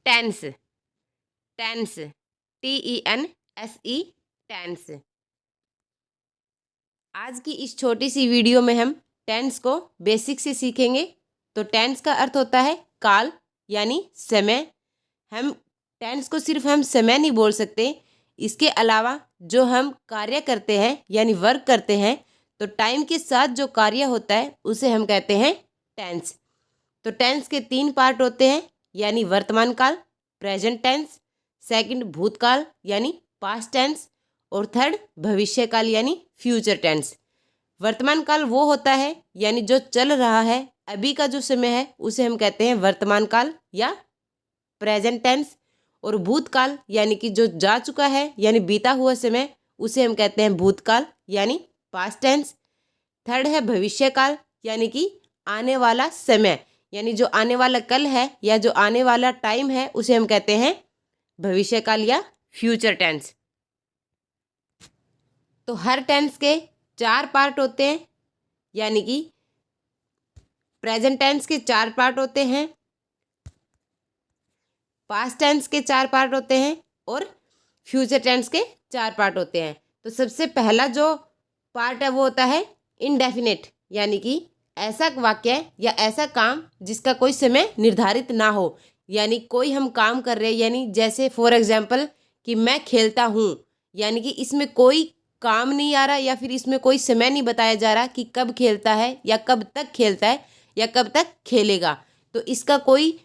Tense, tense, TENSE, tense. आज की इस छोटी सी वीडियो में हम टेंस को बेसिक से सीखेंगे। तो टेंस का अर्थ होता है काल यानी समय। हम टेंस को सिर्फ हम समय नहीं बोल सकते, इसके अलावा जो हम कार्य करते हैं यानी वर्क करते हैं, तो टाइम के साथ जो कार्य होता है उसे हम कहते हैं टेंस। तो टेंस के 3 पार्ट होते हैं, यानी वर्तमान काल प्रेजेंट टेंस, सेकंड भूतकाल यानी पास्ट टेंस, और थर्ड भविष्य काल यानी फ्यूचर टेंस। वर्तमान काल वो होता है यानी जो चल रहा है, अभी का जो समय है उसे हम कहते हैं वर्तमान काल या प्रेजेंट टेंस, और भूतकाल यानी कि जो जा चुका है यानी बीता हुआ समय उसे हम कहते हैं भूतकाल यानी पास्ट टेंस। थर्ड है भविष्य काल यानी कि आने वाला समय, यानी जो आने वाला कल है या जो आने वाला टाइम है उसे हम कहते हैं भविष्य काल या फ्यूचर टेंस। तो हर टेंस के 4 पार्ट होते हैं, यानी कि प्रेजेंट टेंस के 4 पार्ट होते हैं, पास्ट टेंस के 4 पार्ट होते हैं और फ्यूचर टेंस के 4 पार्ट होते हैं। तो सबसे पहला जो पार्ट है वो होता है इनडेफिनेट, यानी कि ऐसा वाक्य या ऐसा काम जिसका कोई समय निर्धारित ना हो। यानी कोई हम काम कर रहे हैं, यानी जैसे फॉर एग्जाम्पल कि मैं खेलता हूँ, यानी कि इसमें कोई काम नहीं आ रहा या फिर इसमें कोई समय नहीं बताया जा रहा कि कब खेलता है या कब तक खेलता है या कब तक खेलेगा। तो इसका कोई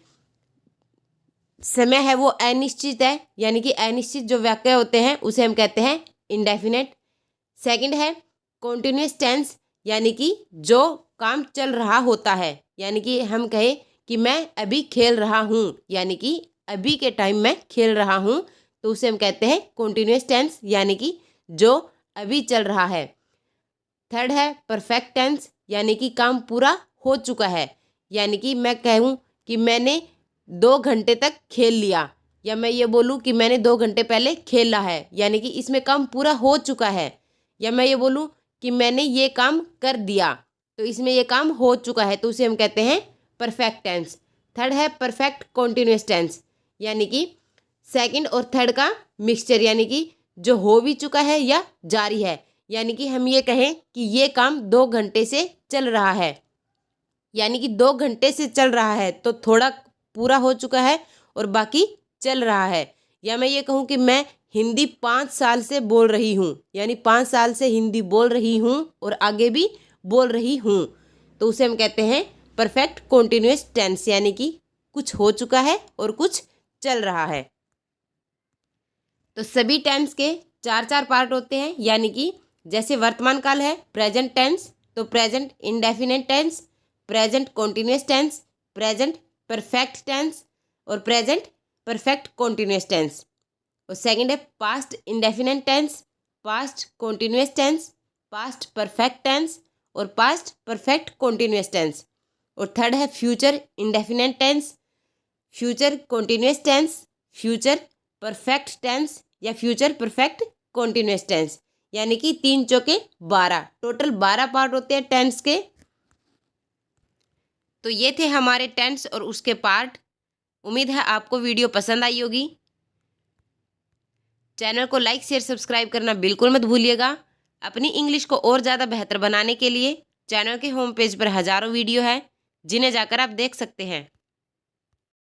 समय है वो अनिश्चित है, यानी कि अनिश्चित जो वाक्य होते हैं उसे हम कहते हैं इनडेफिनेट। सेकंड है कॉन्टिन्यूस टेंस, यानी कि जो काम चल रहा होता है, यानी कि हम कहें कि मैं अभी खेल रहा हूँ, यानी कि अभी के टाइम में खेल रहा हूँ, तो उसे हम कहते हैं कॉन्टिन्यूस टेंस, यानी कि जो अभी चल रहा है। थर्ड है परफेक्ट टेंस, यानी कि काम पूरा हो चुका है, यानी कि मैं कहूँ कि मैंने 2 घंटे तक खेल लिया, या मैं ये बोलूँ कि मैंने 2 घंटे पहले खेला है, यानी कि इसमें काम पूरा हो चुका है। या मैं ये बोलूँ कि मैंने ये काम कर दिया, तो इसमें ये काम हो चुका है, तो उसे हम कहते हैं परफेक्ट टेंस। थर्ड है परफेक्ट कॉन्टिन्यूस टेंस, यानी कि सेकंड और थर्ड का मिक्सचर, यानी कि जो हो भी चुका है या जारी है। यानी कि हम ये कहें कि ये काम 2 घंटे से चल रहा है, यानी कि 2 घंटे से चल रहा है तो थोड़ा पूरा हो चुका है और बाकी चल रहा है। या मैं ये कहूँ कि मैं हिंदी 5 साल से बोल रही हूँ, यानी 5 साल से हिंदी बोल रही हूँ और आगे भी बोल रही हूँ, तो उसे हम कहते हैं परफेक्ट कॉन्टिन्यूस टेंस, यानी कि कुछ हो चुका है और कुछ चल रहा है। तो सभी टेंस के 4 पार्ट होते हैं, यानी कि जैसे वर्तमान काल है प्रेजेंट टेंस, तो present indefinite tense, present continuous tense, present perfect tense और प्रेजेंट परफेक्ट कॉन्टिन्यूस टेंस। और सेकंड है past indefinite tense, past continuous tense, past perfect tense और पास्ट परफेक्ट कॉन्टिन्यूस टेंस। और थर्ड है future indefinite tense, future continuous tense, future perfect tense या future perfect continuous tense. यानी कि 3 चौके 12, total 12 part होते हैं टेंस के। तो ये थे हमारे टेंस और उसके पार्ट। उम्मीद है आपको वीडियो पसंद आई होगी। चैनल को लाइक शेयर सब्सक्राइब करना बिल्कुल मत भूलिएगा। अपनी इंग्लिश को और ज़्यादा बेहतर बनाने के लिए चैनल के होम पेज पर हज़ारों वीडियो है, जिन्हें जाकर आप देख सकते हैं।